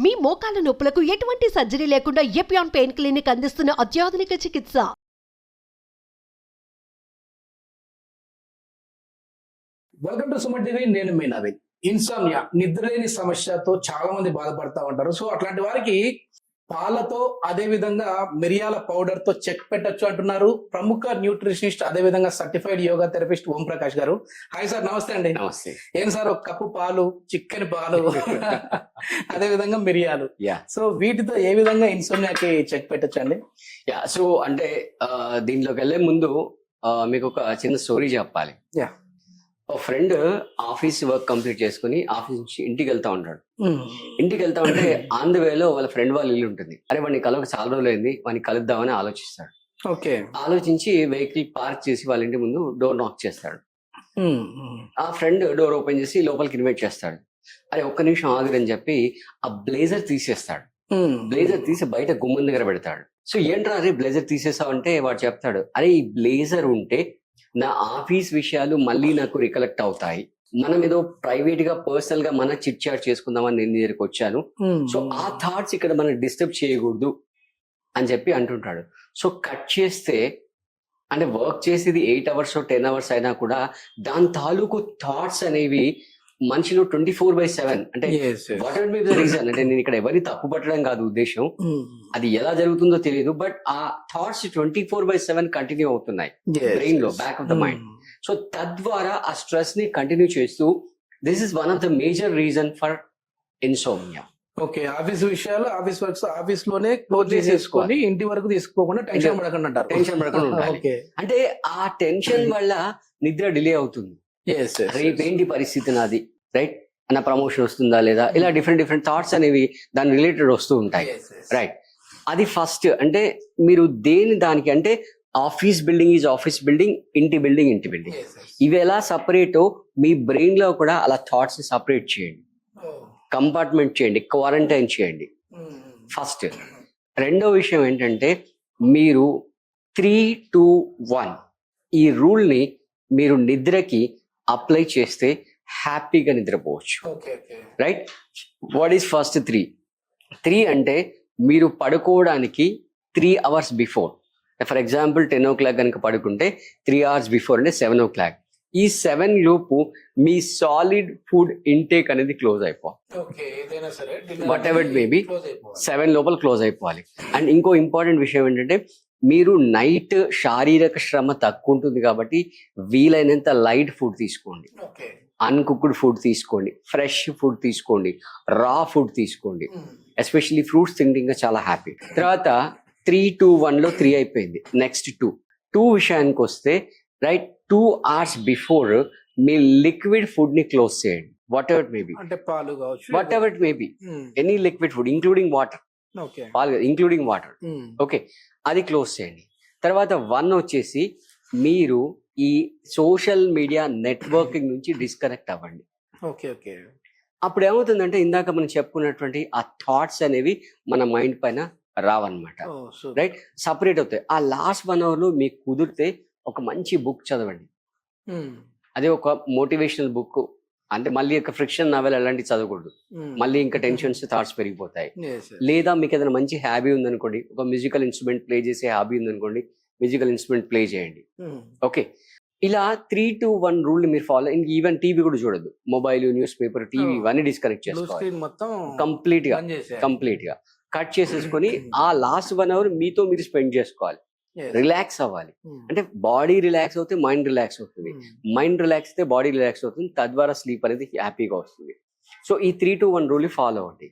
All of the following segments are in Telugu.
మీ మోకాల నొప్పులకు ఎటువంటి సర్జరీ లేకుండా ఎపియాన్ పెయిన్ క్లినిక్ అందిస్తున్న అత్యాధునిక చికిత్స. Welcome to Suman TV. నేను మీ నవీన్. ఇన్సామ్నియా, నిద్రలేని సమస్యతో చాలా మంది బాధపడతా ఉంటారు. సో అట్లాంటి వారికి పాలతో అదే విధంగా మిరియాల పౌడర్ తో చెక్ పెట్టొచ్చు అంటున్నారు ప్రముఖ న్యూట్రిషనిస్ట్, అదే విధంగా సర్టిఫైడ్ యోగా థెరపిస్ట్ ఓం ప్రకాష్ గారు. హాయ్ సార్, నమస్తే అండి. నమస్తే. ఏం సార్, ఒక కప్పు పాలు, చికెన్ పాలు, అదే విధంగా మిరియాలు, సో వీటితో ఏ విధంగా ఇన్సోమ్నియాకి చెక్ పెట్టొచ్చు అండి? సో అంటే దీంట్లోకి వెళ్లే ముందు మీకు ఒక చిన్న స్టోరీ చెప్పాలి. ఒక ఫ్రెండ్ ఆఫీస్ వర్క్ కంప్లీట్ చేసుకుని ఆఫీస్ నుంచి ఇంటికి వెళ్తా ఉంటాడు. ఇంటికి వెళ్తా ఉంటే ఆన్ ద వేలో వాళ్ళ ఫ్రెండ్ వాళ్ళ ఇల్లు ఉంటుంది. అరే వాడిని కలవక చాలా రోజులు అయింది, వాడిని కలుద్దామని ఆలోచిస్తాడు. ఆలోచించి వెహికల్ పార్క్ చేసి వాళ్ళ ఇంటి ముందు డోర్ నాక్ చేస్తాడు. ఆ ఫ్రెండ్ డోర్ ఓపెన్ చేసి లోపలికి ఇన్వైట్ చేస్తాడు. అరే ఒక్క నిమిషం ఆగురని చెప్పి ఆ బ్లేజర్ తీసేస్తాడు. బ్లేజర్ తీసి బయట గుమ్మం దగ్గర పెడతాడు. సో ఏంట్రా అరే బ్లేజర్ తీసేసావు అంటే వాడు చెప్తాడు, అరే ఈ బ్లేజర్ ఉంటే నా ఆఫీస్ విషయాలు మళ్ళీ నాకు రికలెక్ట్ అవుతాయి, మనం ఏదో ప్రైవేట్ గా పర్సనల్ గా మన చిట్ చాట్ చేసుకుందామని నేను దగ్గరికి వచ్చాను. సో ఆ థాట్స్ ఇక్కడ మనం డిస్టర్బ్ చేయకూడదు అని చెప్పి అంటుంటాడు. సో కట్ చేస్తే అంటే వర్క్ చేసేది 8 hours 10 hours అయినా కూడా దాని తాలూకు థాట్స్ అనేవి మనిషిలో 24/7 అంటే what ever be the reason, అంటే నేను ఇక్కడ ఎవరిని తప్పు పట్టడం కాదు ఉద్దేశం, అది ఎలా జరుగుతుందో తెలియదు, బట్ ఆ థాట్స్ 24/7 కంటిన్యూ అవుతున్నాయి బ్రెయిన్ లో, back of the mind. So తద్వారా ఆ స్ట్రెస్ ని కంటిన్యూ చేస్తూ this is one of the major reason for insomnia. Okay, office విషయాలు ఆఫీస్ వర్క్స్ ఆఫీస్ లోనే క్లోజ్ చేసేసుకొని ఇంటి వరకు తీసుకోకుండా టెన్షన్ పడకుండా అంటారు. టెన్షన్ పడకుండా ఉండాలి. అంటే ఆ టెన్షన్ వల్ల నిద్ర డిలే అవుతుంది. రేపేంటి పరిస్థితి నాది, రైట్, నా ప్రమోషన్ వస్తుందా లేదా, ఇలా డిఫరెంట్ థాట్స్ అనేవి దాని రిలేటెడ్ వస్తూ ఉంటాయి, రైట్. అది ఫస్ట్. అంటే మీరు దేని దానికి అంటే office building is office building, ఇంటి బిల్డింగ్ ఇంటి బిల్డింగ్, ఇవి ఎలా సపరేటో మీ బ్రెయిన్ లో కూడా అలా థాట్స్ ని సపరేట్ చేయండి, కంపార్ట్మెంట్ చేయండి, క్వారంటైన్ చేయండి ఫస్ట్. రెండో విషయం ఏంటంటే మీరు 3-2-1 ఈ రూల్ ని మీరు నిద్రకి అప్లై చేస్తే హ్యాపీగా నిద్రపోవచ్చు, రైట్. వాట్ ఈస్ ఫస్ట్ 3 అంటే మీరు పడుకోవడానికి 3 hours before, for example 10 o'clock కనుక పడుకుంటే 3 hours బిఫోర్ అంటే 7 o'clock, ఈ 7 లోపు మీ సాలిడ్ ఫుడ్ ఇంటేక్ అనేది క్లోజ్ అయిపోవాలి. వాట్ ఎవర్ ఇట్ మేబీ 7 లోపల క్లోజ్ అయిపోవాలి. అండ్ ఇంకో ఇంపార్టెంట్ విషయం ఏంటంటే మీరు నైట్ శారీరక శ్రమ తక్కువ ఉంటుంది కాబట్టి వీలైనంత లైట్ ఫుడ్ తీసుకోండి, అన్కుక్డ్ ఫుడ్ తీసుకోండి, ఫ్రెష్ ఫుడ్ తీసుకోండి, రా ఫుడ్ తీసుకోండి, ఎస్పెషల్లీ ఫ్రూట్స్ తింటే చాలా హ్యాపీ. తర్వాత 3-2-1లో 3 అయిపోయింది. నెక్స్ట్ 2 విషయానికి వస్తే right, 2 hours before me liquid food ని క్లోజ్ చేయండి. వాట్ ఎవర్ ఇట్ మేబీ, అంటే పాలు కావచ్చు, what ever it maybe, any liquid food including water, పాలు ఇంక్లూడింగ్ వాటర్, ఓకే, అది క్లోజ్ చేయండి. తర్వాత 1 వచ్చేసి మీరు ఈ సోషల్ మీడియా నెట్వర్కింగ్ నుంచి డిస్కనెక్ట్ అవ్వండి. అప్పుడు ఏమవుతుందంటే ఇందాక మనం చెప్పుకున్నటువంటి ఆ థాట్స్ అనేవి మన మైండ్ పైన రావన్నమాట, రైట్, సపరేట్ అవుతాయి. ఆ లాస్ట్ 1 hour లో మీకు కుదిరితే ఒక మంచి బుక్ చదవండి, అదే ఒక మోటివేషనల్ బుక్, అంటే మళ్ళీ ఒక ఫ్రిక్షన్ నావెల్ అలాంటివి చదవకూడదు, మళ్ళీ ఇంకా టెన్షన్స్ థాట్స్ పెరిగిపోతాయి. లేదా మీకు ఏదైనా మంచి హ్యాబీ ఉందనుకోండి, ఒక మ్యూజికల్ ఇన్స్ట్రుమెంట్ ప్లే చేసే హ్యాబీ ఉందనుకోండి, మ్యూజికల్ ఇన్స్ట్రుమెంట్ ప్లే చేయండి. ఓకే, ఇలా 3-2-1 రూల్ ని మీరు ఫాలో. ఈవెన్ టీవీ కూడా చూడద్దు, మొబైల్, న్యూస్ పేపర్, టీవీ ఇవన్నీ డిస్కనెక్ట్ చేసుకోవాలి కంప్లీట్ గా కట్ చేసేసుకొని ఆ లాస్ట్ 1 hour మీతో మీరు స్పెండ్ చేసుకోవాలి, రిలాక్స్ అవ్వాలి. అంటే బాడీ రిలాక్స్ అవుతే మైండ్ రిలాక్స్ అవుతుంది, మైండ్ రిలాక్స్ అయితే బాడీ రిలాక్స్ అవుతుంది, తద్వారా స్లీప్ అనేది హ్యాపీగా వస్తుంది. సో ఈ 3-2-1 రూల్ ఫాలో అవ్వండి.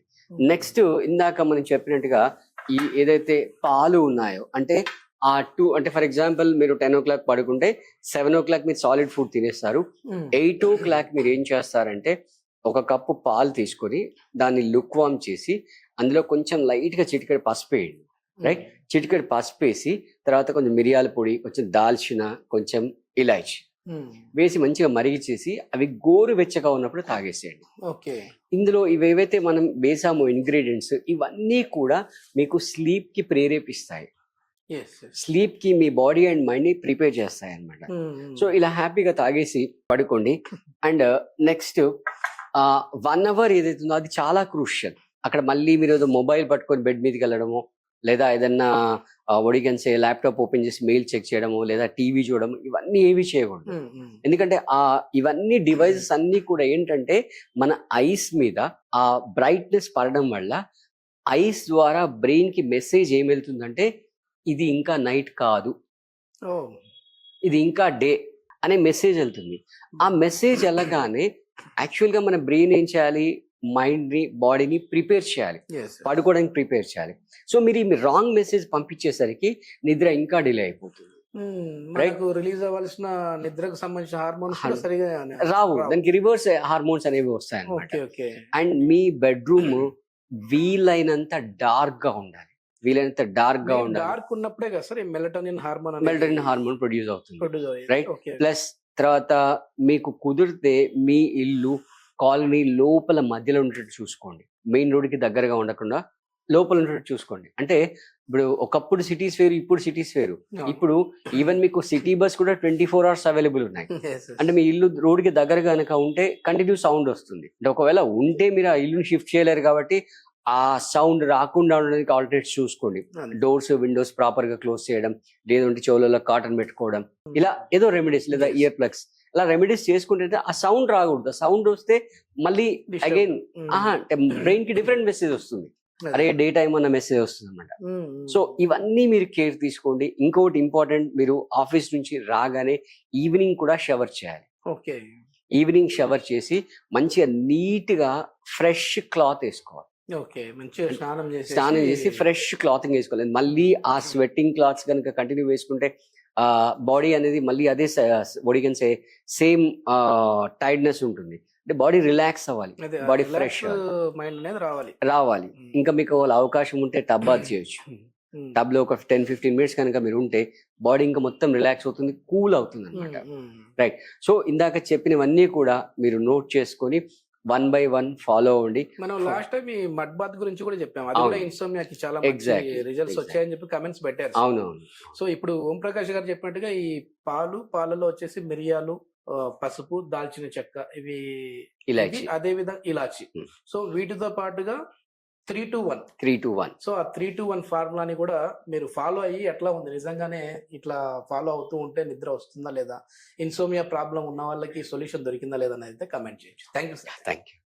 నెక్స్ట్ ఇందాక మనం చెప్పినట్టుగా ఈ ఏదైతే పాలు ఉన్నాయో, అంటే ఆ 2 అంటే ఫర్ ఎగ్జాంపుల్ మీరు 10 o'clock పడుకుంటే 7 o'clock మీరు సాలిడ్ ఫుడ్ తినేస్తారు. 8 o'clock మీరు ఏం చేస్తారంటే ఒక కప్పు పాలు తీసుకొని దాన్ని లుక్ వామ్ చేసి అందులో కొంచెం లైట్ గా చిటికెడు పసుపు వేయండి, రైట్, చిటికెడు పసుపు వేసి తర్వాత కొంచెం మిరియాల పొడి, కొంచెం దాల్చిన, కొంచెం ఇలాచి వేసి మంచిగా మరిగిచేసి అవి గోరు వెచ్చగా ఉన్నప్పుడు తాగేసేయండి. ఇందులో ఇవేవైతే మనం వేసామో ఇంగ్రీడియంట్స్ ఇవన్నీ కూడా మీకు స్లీప్ కి ప్రేరేపిస్తాయి, స్లీప్ కి మీ బాడీ అండ్ మైండ్ ని ప్రిపేర్ చేస్తాయి అన్నమాట. సో ఇలా హ్యాపీగా తాగేసి పడుకోండి. అండ్ నెక్స్ట్ 1 hour ఏదైతుందో అది చాలా క్రూషియల్. అక్కడ మళ్ళీ మీరు ఏదో మొబైల్ పట్టుకొని బెడ్ మీదకి వెళ్ళడము, లేదా ఏదన్నా ఒడిగన్సే ల్యాప్టాప్ ఓపెన్ చేసి మెయిల్ చెక్ చేయడము, లేదా టీవీ చూడడం, ఇవన్నీ ఏవి చేయకూడదు. ఎందుకంటే ఇవన్నీ డివైసెస్ అన్ని కూడా ఏంటంటే మన ఐస్ మీద ఆ బ్రైట్నెస్ పడడం వల్ల ఐస్ ద్వారా బ్రెయిన్ కి మెసేజ్ ఏం వెళ్తుందంటే ఇది ఇంకా నైట్ కాదు, ఇది ఇంకా డే అనే మెసేజ్ వెళ్తుంది. ఆ మెసేజ్ వెళ్ళగానే యాక్చువల్ గా మన బ్రెయిన్ ఏం చేయాలి, మైండ్ ని బాడీని ప్రిపేర్ చేయాలి, పడుకోవడానికి ప్రిపేర్ చేయాలి. సో మీరు ఈ రాంగ్ మెసేజ్ పంపించేసరికి నిద్ర ఇంకా డిలే అయిపోతుంది. రిలీజ్ అవ్వాల్సిన నిద్రకు సంబంధించిన హార్మోన్స్ సరిగా రావు, దానికి రివర్స్ హార్మోన్స్ అనేవి వస్తాయి అన్నమాట. అండ్ మీ బెడ్రూమ్ వీలైనంత డార్క్ గా ఉండాలి, వీలైనంత డార్క్ గా ఉండాలి. డార్క్ ఉన్నప్పుడే కదా సార్ మెలటోనిన్ హార్మోన్ ప్రొడ్యూస్ అవుతుంది, రైట్? ప్లస్ తర్వాత మీకు కుదిరితే మీ ఇల్లు కాలనీ లోపల మధ్యలో ఉండేటట్టు చూసుకోండి, మెయిన్ రోడ్ కి దగ్గరగా ఉండకుండా లోపల ఉండేటట్టు చూసుకోండి. అంటే ఇప్పుడు ఒకప్పుడు సిటీస్ వేరు, ఇప్పుడు సిటీస్ వేరు. ఇప్పుడు ఈవెన్ మీకు సిటీ బస్ కూడా 24 hours అవైలబుల్ ఉన్నాయి. అంటే మీ ఇల్లు రోడ్ కి దగ్గరగా కనుక ఉంటే కంటిన్యూ సౌండ్ వస్తుంది. అంటే ఒకవేళ ఉంటే మీరు ఆ ఇల్లుని షిఫ్ట్ చేయలేరు కాబట్టి ఆ సౌండ్ రాకుండా ఉండడానికి ఆల్టర్నేట్స్ చూసుకోండి. డోర్స్ విండోస్ ప్రాపర్ గా క్లోజ్ చేయడం, లేదంటే చెవులలో కాటన్ పెట్టుకోవడం, ఇలా ఏదో రెమెడీస్, లేదా ఇయర్ ప్లగ్స్, అలా రెమెడీస్ చేసుకుంటే ఆ సౌండ్ రాకూడదు. సౌండ్ వస్తే మళ్ళీ అగైన్ బ్రెయిన్ కి డిఫరెంట్ మెసేజ్ వస్తుంది, అరే డే టైమ్ అన్న మెసేజ్ వస్తుంది అనమాట. సో ఇవన్నీ మీరు కేర్ తీసుకోండి. ఇంకొకటి ఇంపార్టెంట్, మీరు ఆఫీస్ నుంచి రాగానే ఈవినింగ్ కూడా షవర్ చేయాలి. ఈవినింగ్ షవర్ చేసి మంచిగా నీట్ గా ఫ్రెష్ క్లాత్ వేసుకోవాలి. స్నానం చేసి ఫ్రెష్ క్లాతింగ్ వేసుకోవాలి. మళ్ళీ ఆ స్వెట్టింగ్ క్లాత్స్ కనుక కంటిన్యూ వేసుకుంటే బాడీ అనేది మళ్ళీ అదే ఒడిగన్సే సేమ్ టైర్డ్నెస్ ఉంటుంది. అంటే బాడీ రిలాక్స్ అవ్వాలి, బాడీ ఫ్రెష్ రావాలి. ఇంకా మీకు అవకాశం ఉంటే టబ్ బాత్ చేయొచ్చు. టబ్ లో ఒక 10-15 minutes కనుక మీరు ఉంటే బాడీ ఇంకా మొత్తం రిలాక్స్ అవుతుంది, కూల్ అవుతుంది అనమాట, రైట్? సో ఇందాక చెప్పినవన్నీ కూడా మీరు నోట్ చేసుకొని 1 by 1 ఫాలో అవ్వండి. మనం లాస్ట్ టైం ఈ మడ్ బాత్ గురించి కూడా చెప్పాము, అది కూడా ఇన్సోమ్నియాకి చాలా మంచి రిజల్ట్స్ వచ్చాయని చెప్పి కమెంట్స్ పెట్టారు. అవునవును. సో ఇప్పుడు ఓం ప్రకాష్ గారు చెప్పినట్టుగా ఈ పాలలో వచ్చేసి మిరియాలు, పసుపు, దాల్చిన చెక్క, ఇవి అదే విధంగా ఇలాచి, సో వీటితో పాటుగా 3-2-1. సో ఆ 3-2-1 ఫార్ములాని కూడా మీరు ఫాలో అయ్యి ఎట్లా ఉంది, నిజంగానే ఇట్లా ఫాలో అవుతూ ఉంటే నిద్ర వస్తుందా లేదా, ఇన్సోమియా ప్రాబ్లం ఉన్న వాళ్ళకి సొల్యూషన్ దొరికిందా లేదా అనేది అయితే కమెంట్ చేయొచ్చు. Thank you sir. Thank you.